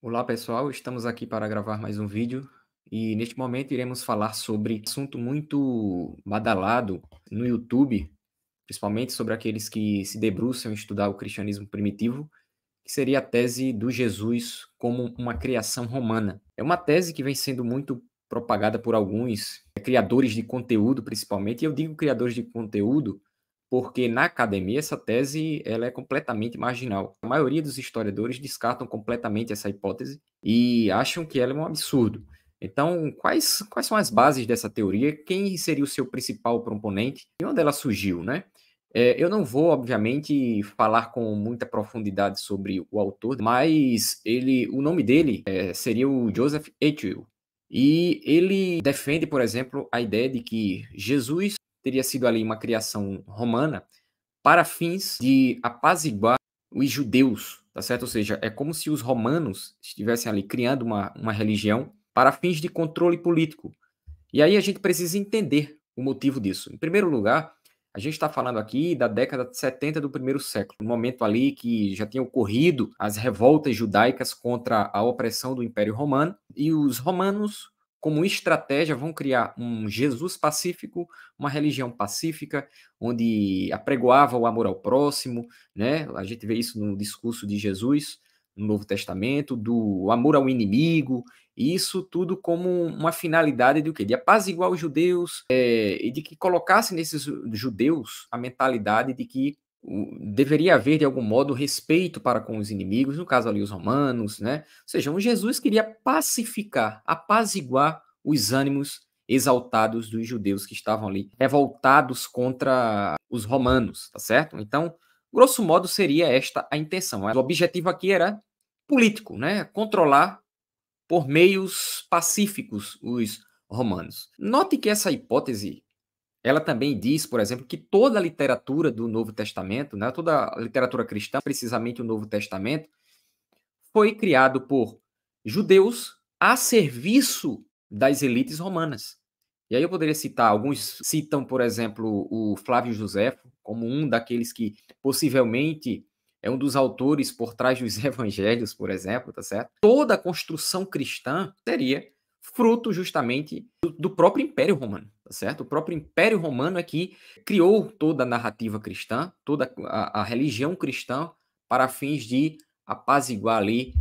Olá pessoal, estamos aqui para gravar mais um vídeo e neste momento iremos falar sobre um assunto muito badalado no YouTube, principalmente sobre aqueles que se debruçam em estudar o cristianismo primitivo, que seria a tese do Jesus como uma criação romana. É uma tese que vem sendo muito propagada por alguns criadores de conteúdo, principalmente, e eu digo criadores de conteúdo porque na academia essa tese ela é completamente marginal. A maioria dos historiadores descartam completamente essa hipótese e acham que ela é um absurdo. Então, quais são as bases dessa teoria? Quem seria o seu principal proponente? E onde ela surgiu, né? Eu não vou, obviamente, falar com muita profundidade sobre o autor, mas o nome dele seria o Joseph Etwell. E ele defende, por exemplo, a ideia de que Jesus teria sido ali uma criação romana para fins de apaziguar os judeus, tá certo? Ou seja, é como se os romanos estivessem ali criando uma religião para fins de controle político. E aí a gente precisa entender o motivo disso. Em primeiro lugar, a gente está falando aqui da década de 70 do primeiro século, um momento ali que já tinha ocorrido as revoltas judaicas contra a opressão do Império Romano, e os romanos, como estratégia, vão criar um Jesus pacífico, uma religião pacífica, onde apregoava o amor ao próximo, né? A gente vê isso no discurso de Jesus no Novo Testamento, do amor ao inimigo, e isso tudo como uma finalidade de o quê? De apaziguar os judeus, e de que colocasse nesses judeus a mentalidade de que deveria haver, de algum modo, respeito para com os inimigos, no caso ali os romanos, né? Ou seja, um Jesus queria pacificar, apaziguar os ânimos exaltados dos judeus que estavam ali, revoltados contra os romanos, tá certo? Então, grosso modo, seria esta a intenção. O objetivo aqui era político, né? Controlar por meios pacíficos os romanos. Note que essa hipótese, ela também diz, por exemplo, que toda a literatura do Novo Testamento, né, toda a literatura cristã, precisamente o Novo Testamento, foi criado por judeus a serviço das elites romanas. E aí eu poderia citar, alguns citam, por exemplo, o Flávio Josefo, como um daqueles que possivelmente é um dos autores por trás dos evangelhos, por exemplo, tá certo? Toda a construção cristã seria fruto justamente do próprio Império Romano, tá certo? O próprio Império Romano é que criou toda a narrativa cristã, toda a religião cristã para fins de apaziguar ali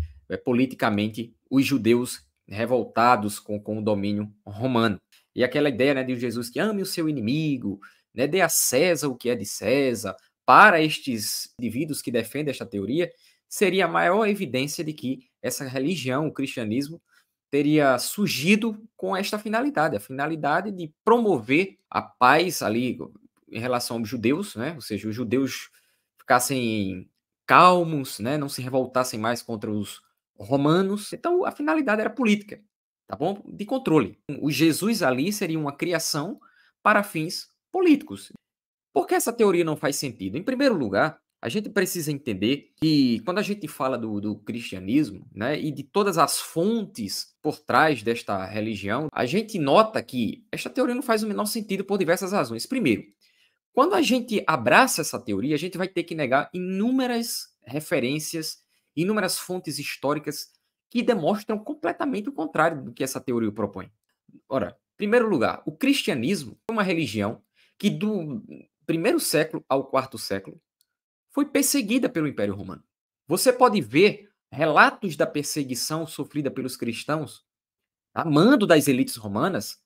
politicamente os judeus revoltados com o domínio romano. E aquela ideia, né, de Jesus que ame o seu inimigo, né, dê a César o que é de César, para estes indivíduos que defendem esta teoria, seria a maior evidência de que essa religião, o cristianismo, teria surgido com esta finalidade, a finalidade de promover a paz ali em relação aos judeus, né? Ou seja, os judeus ficassem calmos, né? Não se revoltassem mais contra os romanos. Então, a finalidade era política, tá bom? De controle. O Jesus ali seria uma criação para fins políticos. Por que essa teoria não faz sentido? Em primeiro lugar, a gente precisa entender que quando a gente fala do cristianismo, né, e de todas as fontes por trás desta religião, a gente nota que esta teoria não faz o menor sentido por diversas razões. Primeiro, quando a gente abraça essa teoria, a gente vai ter que negar inúmeras referências, inúmeras fontes históricas que demonstram completamente o contrário do que essa teoria propõe. Ora, em primeiro lugar, o cristianismo é uma religião que do primeiro século ao quarto século foi perseguida pelo Império Romano. Você pode ver relatos da perseguição sofrida pelos cristãos a mando das elites romanas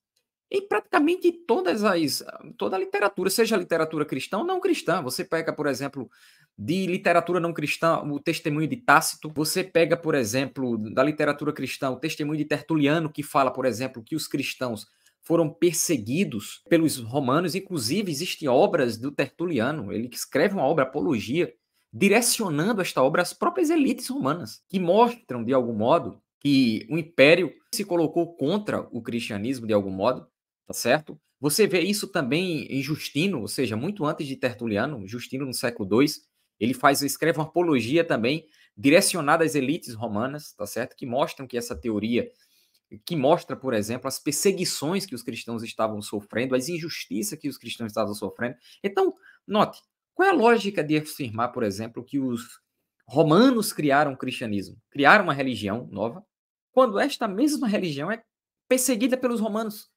em praticamente toda a literatura, seja a literatura cristã ou não cristã. Você pega, por exemplo, de literatura não cristã, o testemunho de Tácito. Você pega, por exemplo, da literatura cristã, o testemunho de Tertuliano, que fala, por exemplo, que os cristãos foram perseguidos pelos romanos. Inclusive, existem obras do Tertuliano. Ele escreve uma obra, Apologia, direcionando esta obra às próprias elites romanas, que mostram, de algum modo, que o império se colocou contra o cristianismo, de algum modo, tá certo? Você vê isso também em Justino, ou seja, muito antes de Tertuliano, Justino no século II, ele escreve uma apologia também direcionada às elites romanas, tá certo? Que mostram que essa teoria, que mostra, por exemplo, as perseguições que os cristãos estavam sofrendo, as injustiças que os cristãos estavam sofrendo. Então, note, qual é a lógica de afirmar, por exemplo, que romanos criaram o cristianismo, criaram uma religião nova, quando esta mesma religião é perseguida pelos romanos,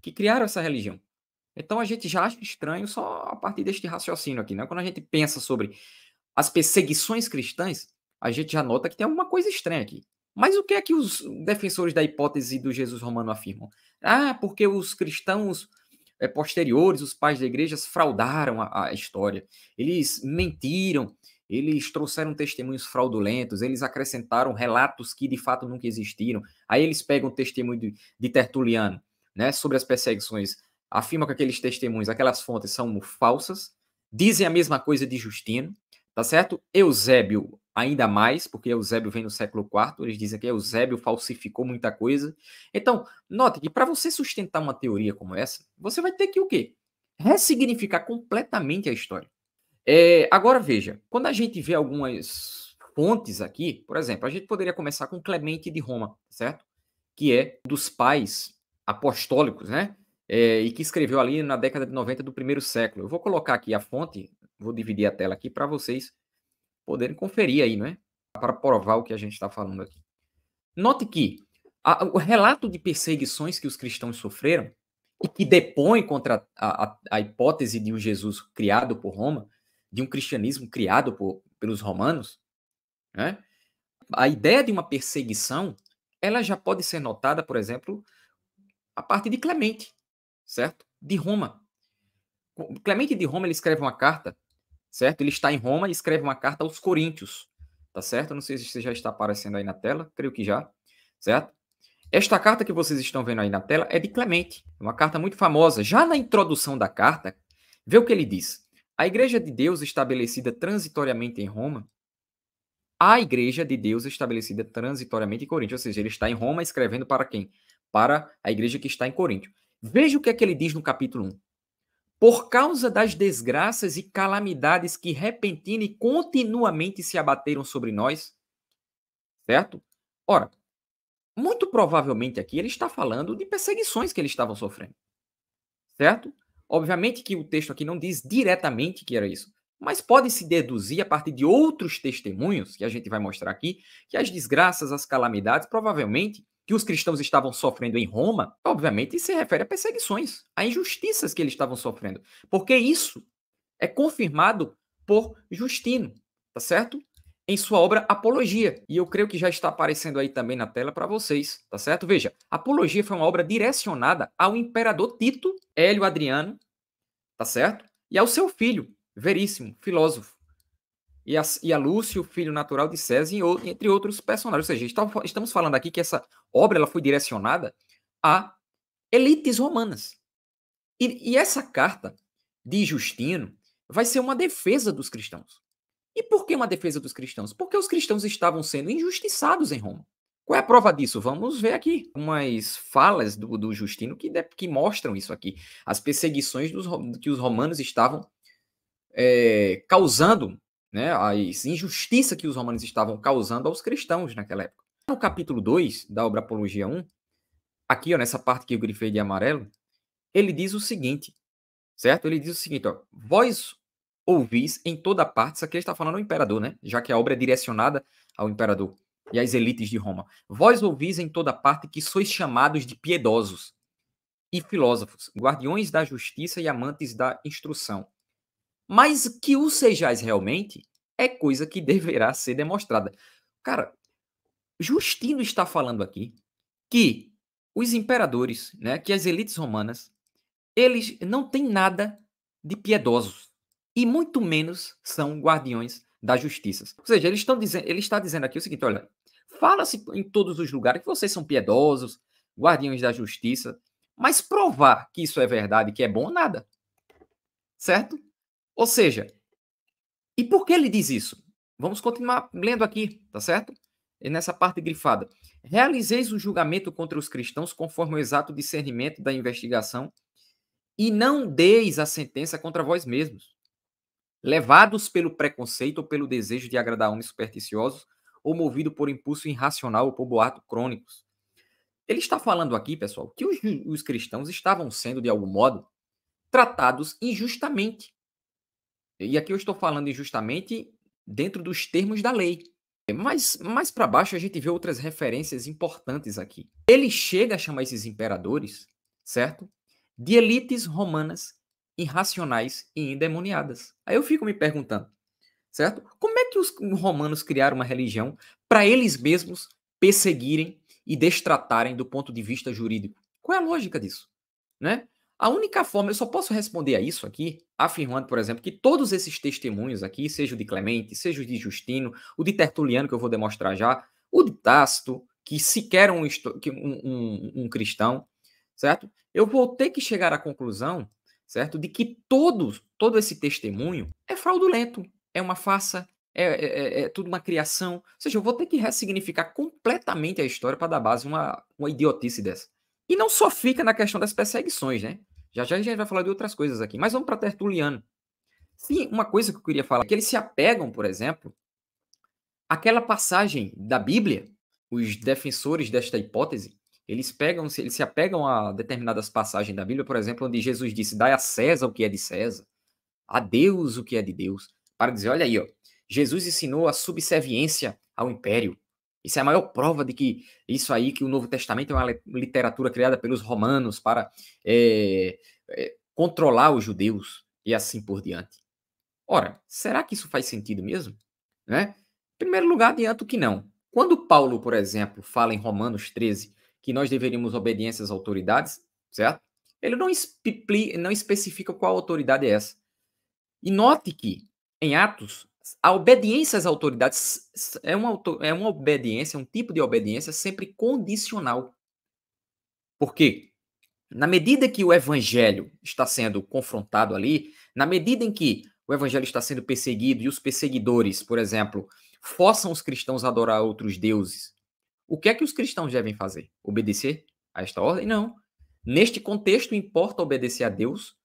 que criaram essa religião. Então a gente já acha estranho só a partir deste raciocínio aqui, né? Quando a gente pensa sobre as perseguições cristãs, a gente já nota que tem alguma coisa estranha aqui. Mas o que é que os defensores da hipótese do Jesus romano afirmam? Ah, porque os cristãos posteriores, os pais da igreja, fraudaram a história. Eles mentiram, eles trouxeram testemunhos fraudulentos, eles acrescentaram relatos que de fato nunca existiram. Aí eles pegam o testemunho de Tertuliano, né, sobre as perseguições, afirmam que aqueles testemunhos, aquelas fontes são falsas, dizem a mesma coisa de Justino, tá certo? Eusébio ainda mais, porque Eusébio vem no século IV, eles dizem que Eusébio falsificou muita coisa. Então, note que para você sustentar uma teoria como essa, você vai ter que o quê? Ressignificar completamente a história. Agora veja, quando a gente vê algumas fontes aqui, por exemplo, a gente poderia começar com Clemente de Roma, certo? Que é dos pais apostólicos, né? E que escreveu ali na década de 90 do primeiro século. Eu vou colocar aqui a fonte, vou dividir a tela aqui para vocês poderem conferir aí, né? Para provar o que a gente está falando aqui. Note que o relato de perseguições que os cristãos sofreram e que depõe contra a hipótese de um Jesus criado por Roma, de um cristianismo criado pelos romanos, né? A ideia de uma perseguição, ela já pode ser notada, por exemplo, a partir de Clemente, certo? De Roma. Clemente de Roma, ele escreve uma carta, certo? Ele está em Roma e escreve uma carta aos Coríntios, tá certo? Não sei se já está aparecendo aí na tela, creio que já, certo? Esta carta que vocês estão vendo aí na tela é de Clemente, uma carta muito famosa. Já na introdução da carta, vê o que ele diz. A Igreja de Deus estabelecida transitoriamente em Roma, a Igreja de Deus estabelecida transitoriamente em Corinto, ou seja, ele está em Roma escrevendo para quem? Para a igreja que está em Corinto. Veja o que é que ele diz no capítulo 1. Por causa das desgraças e calamidades que repentina e continuamente se abateram sobre nós, certo? Ora, muito provavelmente aqui ele está falando de perseguições que eles estavam sofrendo, certo? Obviamente que o texto aqui não diz diretamente que era isso, mas pode-se deduzir a partir de outros testemunhos, que a gente vai mostrar aqui, que as desgraças, as calamidades, provavelmente, que os cristãos estavam sofrendo em Roma, obviamente se refere a perseguições, a injustiças que eles estavam sofrendo, porque isso é confirmado por Justino, tá certo? Em sua obra Apologia. E eu creio que já está aparecendo aí também na tela para vocês, tá certo? Veja, Apologia foi uma obra direcionada ao imperador Tito Hélio Adriano, tá certo? E ao seu filho, Veríssimo, filósofo. E a Lúcio, filho natural de César, entre outros personagens. Ou seja, estamos falando aqui que essa obra ela foi direcionada a elites romanas. E essa carta de Justino vai ser uma defesa dos cristãos. E por que uma defesa dos cristãos? Porque os cristãos estavam sendo injustiçados em Roma. Qual é a prova disso? Vamos ver aqui umas falas do Justino que mostram isso aqui. As perseguições que os romanos estavam causando, né, as injustiças que os romanos estavam causando aos cristãos naquela época. No capítulo 2 da obra Apologia 1, aqui ó, nessa parte que eu grifei de amarelo, ele diz o seguinte, certo? Ele diz o seguinte, ó, vós ouvis em toda parte, isso aqui ele está falando ao imperador, né? Já que a obra é direcionada ao imperador e às elites de Roma. Vós ouvis em toda parte que sois chamados de piedosos e filósofos, guardiões da justiça e amantes da instrução. Mas que o sejais realmente é coisa que deverá ser demonstrada. Cara, Justino está falando aqui que os imperadores, né, que as elites romanas, eles não têm nada de piedosos e muito menos são guardiões da justiça. Ou seja, ele está dizendo aqui o seguinte, olha, fala-se em todos os lugares que vocês são piedosos, guardiões da justiça, mas provar que isso é verdade, que é bom, nada. Certo? Ou seja, e por que ele diz isso? Vamos continuar lendo aqui, tá certo? E nessa parte grifada. Realizeis o julgamento contra os cristãos conforme o exato discernimento da investigação e não deis a sentença contra vós mesmos, levados pelo preconceito ou pelo desejo de agradar homens supersticiosos ou movido por impulso irracional ou por boato crônicos. Ele está falando aqui, pessoal, que os cristãos estavam sendo, de algum modo, tratados injustamente. E aqui eu estou falando injustamente dentro dos termos da lei. Mas mais para baixo a gente vê outras referências importantes aqui. Ele chega a chamar esses imperadores, certo? De elites romanas irracionais e endemoniadas. Aí eu fico me perguntando, certo? Como é que os romanos criaram uma religião para eles mesmos perseguirem e destratarem do ponto de vista jurídico? Qual é a lógica disso? Né? A única forma, eu só posso responder a isso aqui, afirmando, por exemplo, que todos esses testemunhos aqui, seja o de Clemente, seja o de Justino, o de Tertuliano, que eu vou demonstrar já, o de Tácito, que sequer um cristão, certo? Eu vou ter que chegar à conclusão, certo, de que todo esse testemunho é fraudulento, é uma farsa, é tudo uma criação. Ou seja, eu vou ter que ressignificar completamente a história para dar base a uma idiotice dessa. E não só fica na questão das perseguições, né? Já já a gente vai falar de outras coisas aqui. Mas vamos para Tertuliano. Sim, uma coisa que eu queria falar é que eles se apegam, por exemplo, àquela passagem da Bíblia. Os defensores desta hipótese, eles se apegam a determinadas passagens da Bíblia, por exemplo, onde Jesus disse: "Dai a César o que é de César, a Deus o que é de Deus", para dizer, olha aí, ó, Jesus ensinou a subserviência ao império. Isso é a maior prova de que isso aí, que o Novo Testamento é uma literatura criada pelos romanos para controlar os judeus e assim por diante. Ora, será que isso faz sentido mesmo? Né? Em primeiro lugar, adianto que não. Quando Paulo, por exemplo, fala em Romanos 13 que nós deveríamos obediência às autoridades, certo? Ele não especifica qual autoridade é essa. E note que, em Atos, a obediência às autoridades é uma obediência, um tipo de obediência sempre condicional. Por quê? Na medida que o evangelho está sendo confrontado ali, na medida em que o evangelho está sendo perseguido e os perseguidores, por exemplo, forçam os cristãos a adorar outros deuses, o que é que os cristãos devem fazer? Obedecer a esta ordem? Não. Neste contexto, importa obedecer a Deus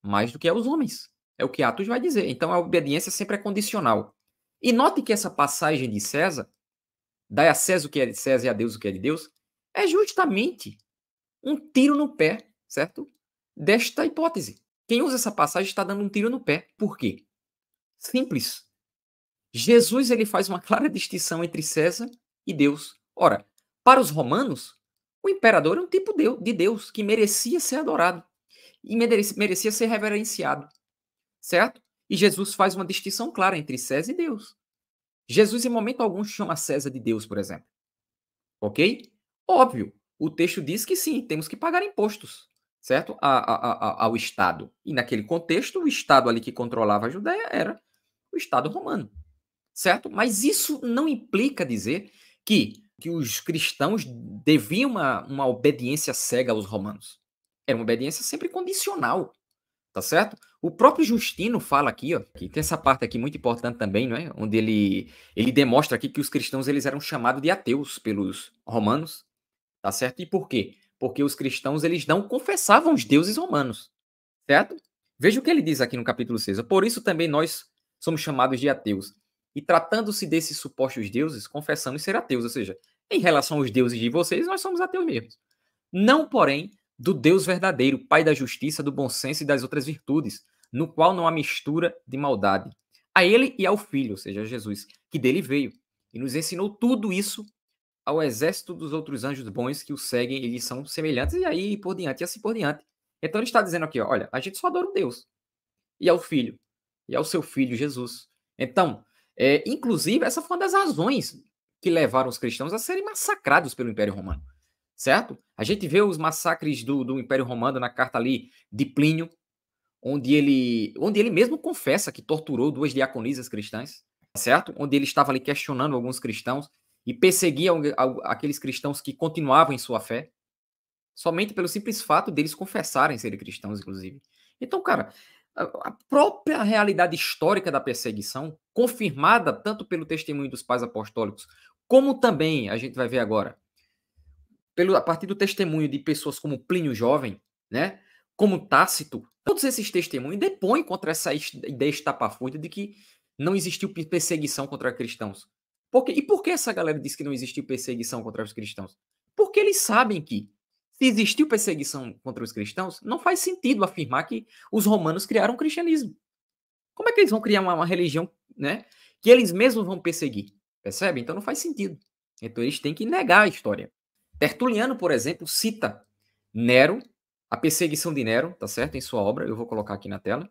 mais do que aos homens. É o que Atos vai dizer. Então a obediência sempre é condicional. E note que essa passagem de César, dai a César o que é de César e a Deus o que é de Deus, é justamente um tiro no pé, certo? Desta hipótese. Quem usa essa passagem está dando um tiro no pé. Por quê? Simples. Jesus ele faz uma clara distinção entre César e Deus. Ora, para os romanos, o imperador é um tipo de Deus que merecia ser adorado e merecia ser reverenciado, certo? E Jesus faz uma distinção clara entre César e Deus. Jesus, em momento algum, chama César de Deus, por exemplo. Ok? Óbvio, o texto diz que sim, temos que pagar impostos, certo? Ao Estado. E naquele contexto, o Estado ali que controlava a Judéia era o Estado romano, certo? Mas isso não implica dizer que os cristãos deviam uma obediência cega aos romanos. Era uma obediência sempre condicional, tá certo? O próprio Justino fala aqui, ó, que tem essa parte aqui muito importante também, não é? Onde ele demonstra aqui que os cristãos eles eram chamados de ateus pelos romanos, tá certo? E por quê? Porque os cristãos eles não confessavam os deuses romanos, certo? Veja o que ele diz aqui no capítulo 6. Por isso também nós somos chamados de ateus. E tratando-se desses supostos deuses, confessamos ser ateus, ou seja, em relação aos deuses de vocês, nós somos ateus mesmos. Não, porém, do Deus verdadeiro, Pai da justiça, do bom senso e das outras virtudes, no qual não há mistura de maldade. A ele e ao Filho, ou seja, a Jesus, que dele veio, e nos ensinou tudo isso ao exército dos outros anjos bons que o seguem, eles são semelhantes, e aí por diante, e assim por diante. Então ele está dizendo aqui, ó, olha, a gente só adora o Deus, e ao Filho, e ao seu Filho Jesus. Então, inclusive, essa foi uma das razões que levaram os cristãos a serem massacrados pelo Império Romano, certo? A gente vê os massacres do Império Romano na carta ali de Plínio, onde ele mesmo confessa que torturou 2 diaconisas cristãs, certo? Onde ele estava ali questionando alguns cristãos e perseguia aqueles cristãos que continuavam em sua fé, somente pelo simples fato deles confessarem serem cristãos, inclusive. Então, cara, a própria realidade histórica da perseguição, confirmada tanto pelo testemunho dos pais apostólicos, como também, a gente vai ver agora, a partir do testemunho de pessoas como Plínio Jovem, né, como Tácito, todos esses testemunhos depõem contra essa ideia estapafúrdia de que não existiu perseguição contra cristãos. E por que essa galera diz que não existiu perseguição contra os cristãos? Porque eles sabem que, se existiu perseguição contra os cristãos, não faz sentido afirmar que os romanos criaram o cristianismo. Como é que eles vão criar uma religião, né, que eles mesmos vão perseguir, percebe? Então não faz sentido. Então eles têm que negar a história. Tertuliano, por exemplo, cita Nero, a perseguição de Nero, tá certo? Em sua obra, eu vou colocar aqui na tela.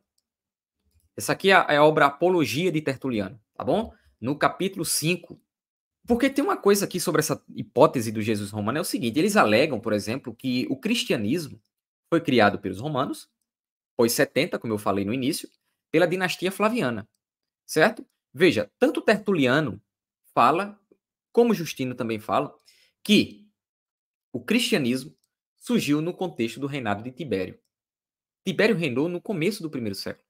Essa aqui é a obra Apologia de Tertuliano, tá bom? No capítulo 5. Porque tem uma coisa aqui sobre essa hipótese do Jesus romano, é o seguinte, eles alegam, por exemplo, que o cristianismo foi criado pelos romanos, pós 70, como eu falei no início, pela dinastia Flaviana, certo? Veja, tanto Tertuliano fala, como Justino também fala, que o cristianismo surgiu no contexto do reinado de Tibério. Tibério reinou no começo do primeiro século,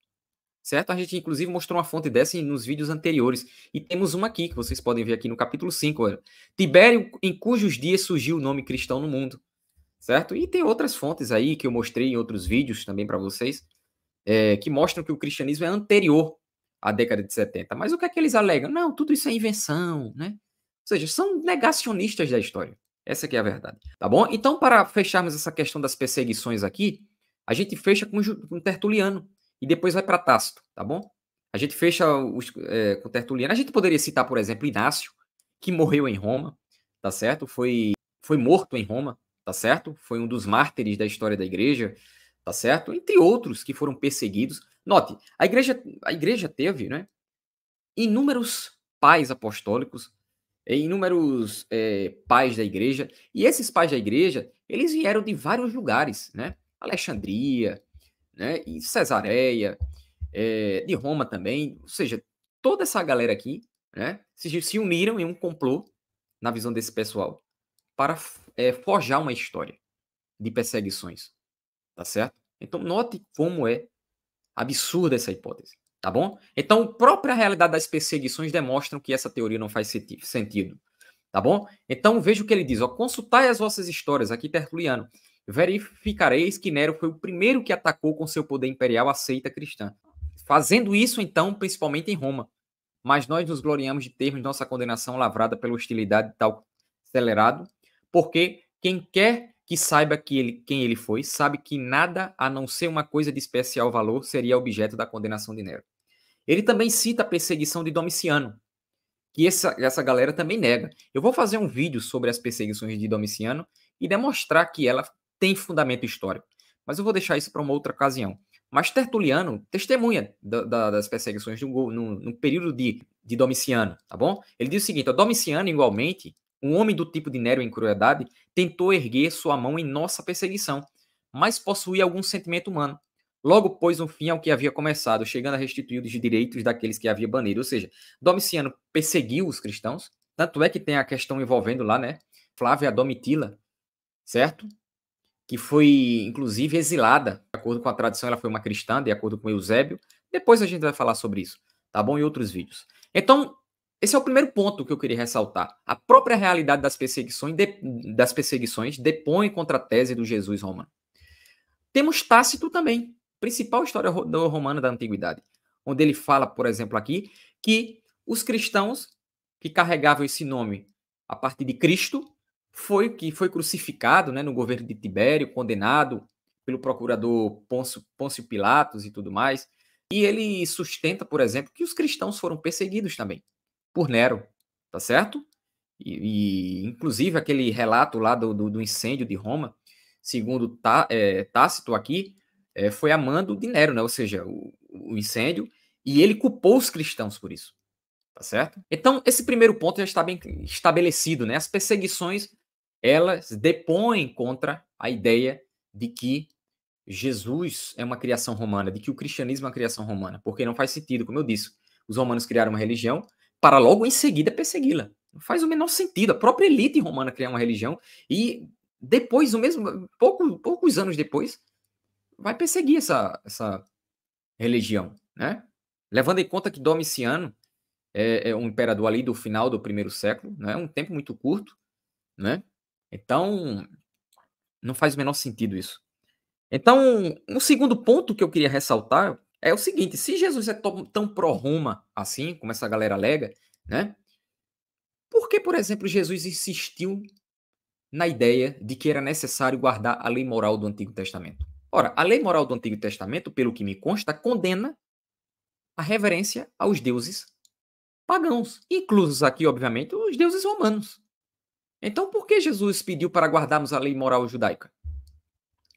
certo? A gente inclusive mostrou uma fonte dessa nos vídeos anteriores. E temos uma aqui, que vocês podem ver aqui no capítulo 5. Olha. Tibério, em cujos dias surgiu o nome cristão no mundo, certo? E tem outras fontes aí que eu mostrei em outros vídeos também para vocês, que mostram que o cristianismo é anterior à década de 70. Mas o que é que eles alegam? Não, tudo isso é invenção, né? Ou seja, são negacionistas da história. Essa que é a verdade, tá bom? Então, para fecharmos essa questão das perseguições aqui, a gente fecha com Tertuliano e depois vai para Tácito, tá bom? A gente fecha com Tertuliano. A gente poderia citar, por exemplo, Inácio, que morreu em Roma, tá certo? Foi morto em Roma, tá certo? Foi um dos mártires da história da igreja, tá certo? Entre outros que foram perseguidos. Note, a igreja teve, né, inúmeros pais apostólicos, inúmeros pais da igreja, e esses pais da igreja, eles vieram de vários lugares, né? Alexandria, né? E Cesareia, de Roma também, ou seja, toda essa galera aqui, né? Se uniram em um complô, na visão desse pessoal, para forjar uma história de perseguições, tá certo? Então note como é absurda essa hipótese, tá bom? Então, a própria realidade das perseguições demonstram que essa teoria não faz sentido, tá bom? Então, veja o que ele diz, ó, consultai as vossas histórias, aqui Tertuliano, verificareis que Nero foi o primeiro que atacou com seu poder imperial a seita cristã, fazendo isso, então, principalmente em Roma, mas nós nos gloriamos de termos nossa condenação lavrada pela hostilidade de tal acelerado, porque quem quer que saiba quem ele foi, sabe que nada a não ser uma coisa de especial valor seria objeto da condenação de Nero. Ele também cita a perseguição de Domiciano, que essa galera também nega. Eu vou fazer um vídeo sobre as perseguições de Domiciano e demonstrar que ela tem fundamento histórico. Mas eu vou deixar isso para uma outra ocasião. Mas Tertuliano testemunha das perseguições no período de Domiciano, tá bom? Ele diz o seguinte, ó, Domiciano, igualmente, um homem do tipo de Nero em crueldade, tentou erguer sua mão em nossa perseguição, mas possuía algum sentimento humano. Logo pôs um fim ao que havia começado, chegando a restituir os direitos daqueles que havia banido. Ou seja, Domiciano perseguiu os cristãos, tanto é que tem a questão envolvendo lá, né, Flávia Domitila, certo? Que foi, inclusive, exilada. De acordo com a tradição, ela foi uma cristã, de acordo com Eusébio. Depois a gente vai falar sobre isso, tá bom? Em outros vídeos. Então, esse é o primeiro ponto que eu queria ressaltar. A própria realidade das perseguições depõe contra a tese do Jesus romano. Temos Tácito também, principal história romana da antiguidade, onde ele fala, por exemplo, aqui, que os cristãos que carregavam esse nome a partir de Cristo foi crucificado, né, no governo de Tibério, condenado pelo procurador Pôncio Pilatos e tudo mais. E ele sustenta, por exemplo, que os cristãos foram perseguidos também por Nero, tá certo? Inclusive aquele relato lá do incêndio de Roma, segundo Tácito aqui, foi a mando de Nero, né? Ou seja, o incêndio, e ele culpou os cristãos por isso, tá certo? Então, esse primeiro ponto já está bem estabelecido, né? As perseguições, elas depõem contra a ideia de que Jesus é uma criação romana, de que o cristianismo é uma criação romana, porque não faz sentido, como eu disse, os romanos criaram uma religião para logo em seguida persegui-la. Não faz o menor sentido. A própria elite romana criar uma religião e depois, poucos anos depois, vai perseguir essa religião, né? Levando em conta que Domiciano é um imperador ali do final do primeiro século, né? Um tempo muito curto, né? Então, não faz o menor sentido isso. Então, um segundo ponto que eu queria ressaltar é o seguinte: se Jesus é tão pró-Roma assim, como essa galera alega, né? Por que, por exemplo, Jesus insistiu na ideia de que era necessário guardar a lei moral do Antigo Testamento? Ora, a lei moral do Antigo Testamento, pelo que me consta, condena a reverência aos deuses pagãos, inclusos aqui, obviamente, os deuses romanos. Então, por que Jesus pediu para guardarmos a lei moral judaica?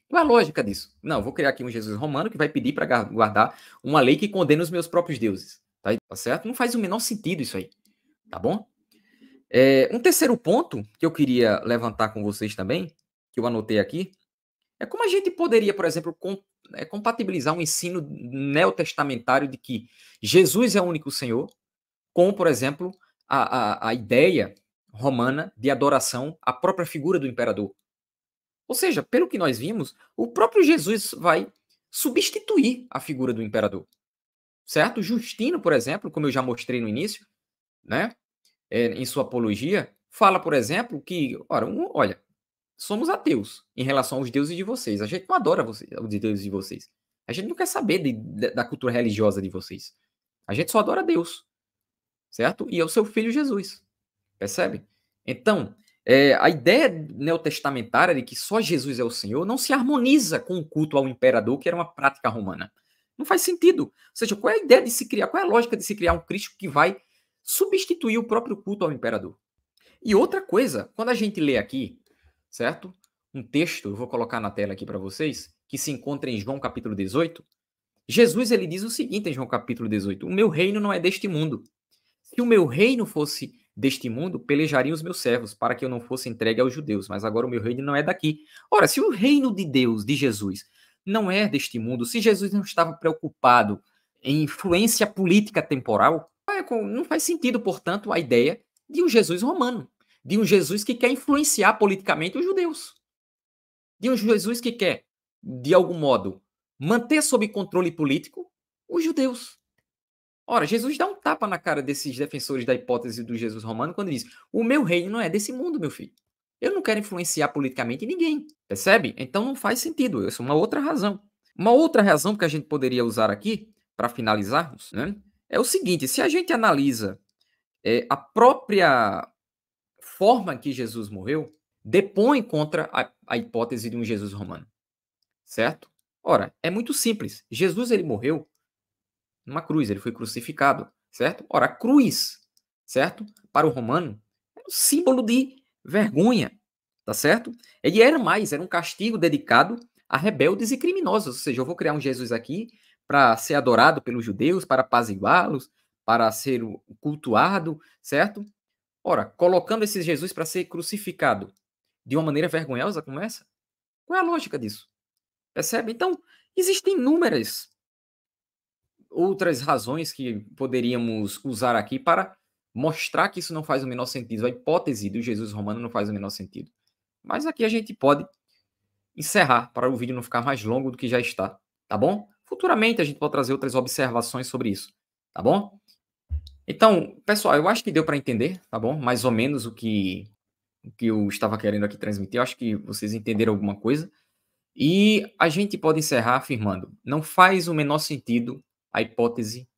Qual é a lógica disso? Não, vou criar aqui um Jesus romano que vai pedir para guardar uma lei que condena os meus próprios deuses. Tá certo? Não faz o menor sentido isso aí. Tá bom? Um terceiro ponto que eu queria levantar com vocês também, que eu anotei aqui, é como a gente poderia, por exemplo, compatibilizar um ensino neotestamentário de que Jesus é o único Senhor, com, por exemplo, a ideia romana de adoração à própria figura do imperador. Ou seja, pelo que nós vimos, o próprio Jesus vai substituir a figura do imperador. Certo? Justino, por exemplo, como eu já mostrei no início, né, em sua apologia, fala, por exemplo, que, olha, somos ateus em relação aos deuses de vocês. A gente não adora os deuses de vocês. A gente não quer saber da cultura religiosa de vocês. A gente só adora Deus, certo? E é o seu filho Jesus. Percebe? Então, a ideia neotestamentária de que só Jesus é o Senhor não se harmoniza com o culto ao imperador, que era uma prática romana. Não faz sentido. Ou seja, qual é a ideia de se criar, qual é a lógica de se criar um Cristo que vai substituir o próprio culto ao imperador? E outra coisa, quando a gente lê aqui, certo? Um texto, eu vou colocar na tela aqui para vocês, que se encontra em João capítulo 18. Jesus ele diz o seguinte em João capítulo 18: o meu reino não é deste mundo. Se o meu reino fosse deste mundo, pelejariam os meus servos, para que eu não fosse entregue aos judeus, mas agora o meu reino não é daqui. Ora, se o reino de Deus, de Jesus, não é deste mundo, se Jesus não estava preocupado em influência política temporal, não faz sentido, portanto, a ideia de um Jesus romano, de um Jesus que quer influenciar politicamente os judeus, de um Jesus que quer, de algum modo, manter sob controle político os judeus. Ora, Jesus dá um tapa na cara desses defensores da hipótese do Jesus romano quando diz: o meu reino não é desse mundo, meu filho. Eu não quero influenciar politicamente ninguém. Percebe? Então não faz sentido. Essa é uma outra razão. Uma outra razão que a gente poderia usar aqui, para finalizarmos, né, é o seguinte: se a gente analisa a própria forma que Jesus morreu, depõe contra a hipótese de um Jesus romano. Certo? Ora, é muito simples. Jesus ele morreu numa cruz, ele foi crucificado, certo? Ora, a cruz, certo? Para o romano, é um símbolo de vergonha, tá certo? Ele era um castigo dedicado a rebeldes e criminosos, ou seja, eu vou criar um Jesus aqui para ser adorado pelos judeus, para apaziguá-los, para ser cultuado, certo? Ora, colocando esse Jesus para ser crucificado de uma maneira vergonhosa como essa, qual é a lógica disso? Percebe? Então, existem inúmeras outras razões que poderíamos usar aqui para mostrar que isso não faz o menor sentido. A hipótese do Jesus romano não faz o menor sentido. Mas aqui a gente pode encerrar para o vídeo não ficar mais longo do que já está, tá bom? Futuramente a gente pode trazer outras observações sobre isso, tá bom? Então, pessoal, eu acho que deu para entender, tá bom? Mais ou menos o que eu estava querendo aqui transmitir. Eu acho que vocês entenderam alguma coisa. E a gente pode encerrar afirmando: não faz o menor sentido a hipótese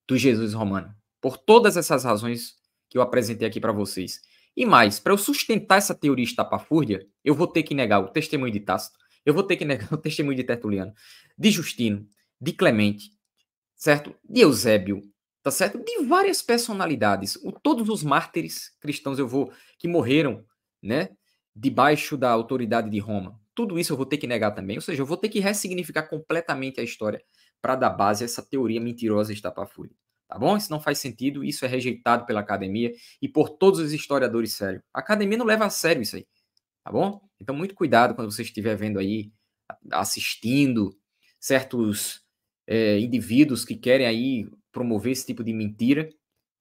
do Jesus romano, por todas essas razões que eu apresentei aqui para vocês. E mais, para eu sustentar essa teoria estapafúrdia, eu vou ter que negar o testemunho de Tácito, eu vou ter que negar o testemunho de Tertuliano, de Justino, de Clemente, certo? De Eusébio, tá certo? De várias personalidades, todos os mártires cristãos que morreram, né, debaixo da autoridade de Roma. Tudo isso eu vou ter que negar também, ou seja, eu vou ter que ressignificar completamente a história para dar base a essa teoria mentirosa estapafúrdia. Tá bom? Isso não faz sentido, isso é rejeitado pela academia e por todos os historiadores sérios. A academia não leva a sério isso aí, tá bom? Então, muito cuidado quando você estiver vendo aí, assistindo certos indivíduos que querem aí promover esse tipo de mentira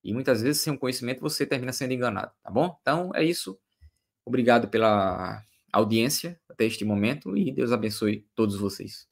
e muitas vezes, sem um conhecimento, você termina sendo enganado, tá bom? Então, é isso. Obrigado pela audiência até este momento e Deus abençoe todos vocês.